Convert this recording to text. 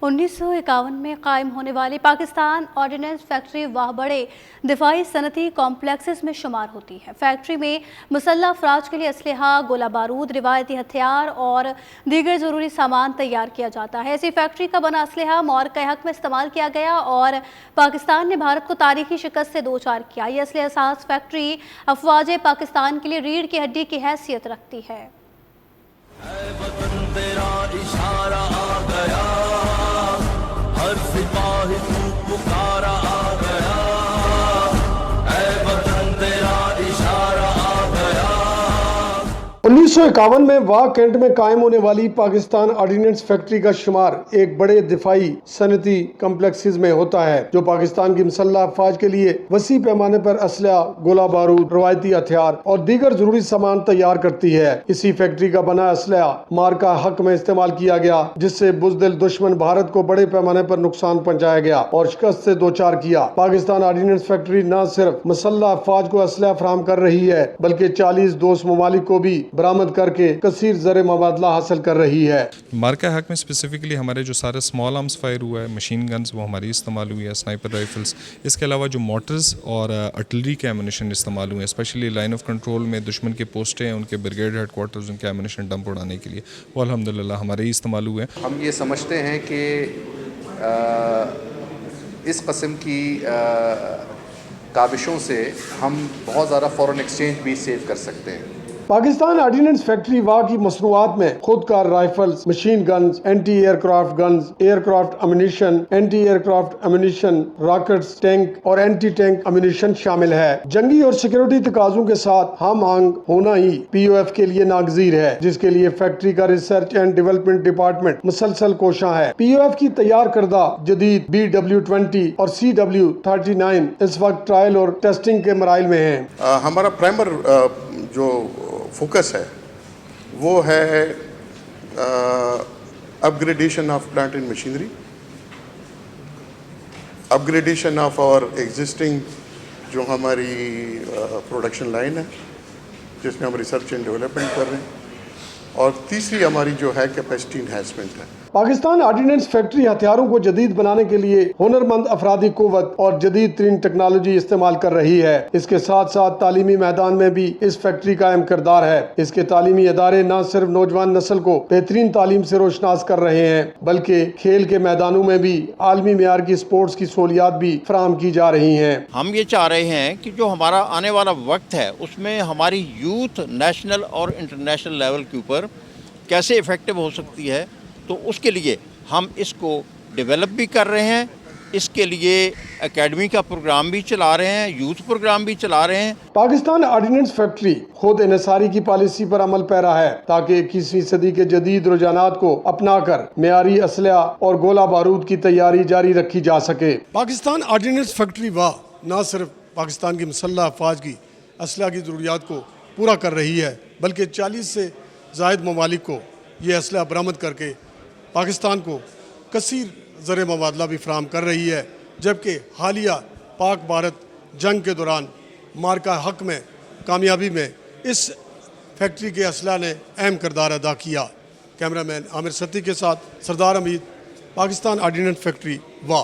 1951 में कायम होने वाली पाकिस्तान ऑर्डिनेंस फैक्ट्री वाह बड़े दिफाई सनती कॉम्प्लेक्सेस में शुमार होती है। फैक्ट्री में मुसल्लह अफराज के लिए असलहा, गोला बारूद, रिवायती हथियार और दीगर ज़रूरी सामान तैयार किया जाता है। इसी फैक्ट्री का बना असलहा मौरक़े हक़ में इस्तेमाल किया गया और पाकिस्तान ने भारत को तारीखी शिकस्त से दो चार किया। ये असलहा साज फैक्ट्री अफवाज पाकिस्तान के लिए रीढ़ की हड्डी की हैसियत रखती है। सिपाही तू पुकारा आ गया, ऐ वतन तेरा इशारा आ गया। 1951 में वाह कैंट में कायम होने वाली पाकिस्तान ऑर्डिनेंस फैक्ट्री का शुमार एक बड़े दिफाई सनती कम्प्लेक्सेस में होता है, जो पाकिस्तान की मुसल्लह अफवाज के लिए वसी पैमाने पर असलहा, गोला बारूद, रवायती हथियार और दीगर जरूरी सामान तैयार करती है। इसी फैक्ट्री का बना असलहा मार्का हक में इस्तेमाल किया गया, जिससे बुज़दिल दुश्मन भारत को बड़े पैमाने पर नुकसान पहुंचाया गया और शिकस्त से दो चार किया। पाकिस्तान ऑर्डिनेंस फैक्ट्री न सिर्फ मुसल्लह अफवाज को असलहा फराहम कर रही है, बल्कि 40 दोस्त ममालिक को भी बरामद करके कसीर ज़र मबादला हासिल कर रही है। मार्का हक में स्पेसिफिकली हमारे जो सारे स्मॉल आर्म्स फायर हुआ है, मशीन गन्स वो हमारी इस्तेमाल हुई है, स्नाइपर राइफल्स, इसके अलावा जो मोटर्स और आर्टिलरी के एमुनिशन इस्तेमाल हुए हैं, स्पेशली लाइन ऑफ कंट्रोल में दुश्मन के पोस्टें हैं, उनके ब्रिगेड हेड क्वार्टर्स, उनके एमुनिशन डंप उड़ाने के लिए वो अल्हम्दुलिल्लाह हमारे ही इस्तेमाल हुए हैं। हम ये समझते हैं कि इस कस्म की काबिशों से हम बहुत ज़्यादा फ़ॉरेन एक्सचेंज भी सेव कर सकते हैं। पाकिस्तान ऑर्डिनेंस फैक्ट्री वाह की मसनूआत में खुदकार rifles, machine guns, anti aircraft guns, aircraft ammunition, anti aircraft ammunition, rockets, tank और एंटी टैंक अम्यूनिशन शामिल है। जंगी और सिक्योरिटी तकाज़ों के साथ हम आहंग होना ही POF के लिए नागजीर है, जिसके लिए फैक्ट्री का रिसर्च एंड डेवलपमेंट डिपार्टमेंट मुसलसल कोशां है। POF की तैयार करदा जदीद BW-20 और CW-39 इस वक्त ट्रायल और टेस्टिंग के मराइल में है। हमारा प्राइमर जो फोकस है वो है upgradation of plant and machinery, upgradation of our existing जो हमारी प्रोडक्शन लाइन है, जिसमें हम रिसर्च एंड डेवलपमेंट कर रहे हैं, और तीसरी हमारी जो है कैपेसिटी इन्हांसमेंट है। पाकिस्तान ऑर्डिनेंस फैक्ट्री हथियारों को जदीद बनाने के लिए हुनरमंद अफरादी कुव्वत और जदीद तरीन टेक्नोलॉजी इस्तेमाल कर रही है। इसके साथ साथ तालीमी मैदान में भी इस फैक्ट्री का अहम किरदार है। इसके तालीमी इदारे न सिर्फ नौजवान नस्ल को बेहतरीन तालीम से रोशनास कर रहे हैं, बल्कि खेल के मैदानों में भी आलमी मेयार की स्पोर्ट्स की सहूलियात भी फराहम की जा रही हैं। हम ये चाह रहे हैं कि जो हमारा आने वाला वक्त है उसमें हमारी यूथ नेशनल और इंटरनेशनल लेवल के ऊपर कैसे इफ़ेक्टिव हो सकती है, तो उसके लिए हम इसको डेवलप भी कर रहे हैं। इसके लिए एकेडमी का प्रोग्राम भी चला रहे हैं, यूथ प्रोग्राम भी चला रहे हैं। पाकिस्तान ऑर्डिनेंस फैक्ट्री खुद इन्हिसारी की पॉलिसी पर अमल पैरा है, ताकि 21वीं सदी के जदीद रुझानात को अपनाकर मेयारी असलहा और गोला बारूद की तैयारी जारी रखी जा सके। पाकिस्तान ऑर्डिनेंस फैक्ट्री वाह न सिर्फ पाकिस्तान की मुसल्लह अफवाज की असलहा की ज़रूरियात को पूरा कर रही है, बल्कि 40 से ज़ायद ममालिक को ये असलहा बरामद करके पाकिस्तान को कसीर ज़र मबादला भी फराहम कर रही है। जबकि हालिया पाक भारत जंग के दौरान मार्का हक में कामयाबी में इस फैक्ट्री के असलहा ने अहम किरदार अदा किया। कैमरामैन आमिर सत्ती के साथ सरदार हमीद, पाकिस्तान ऑर्डिनेंस फैक्ट्री वाह।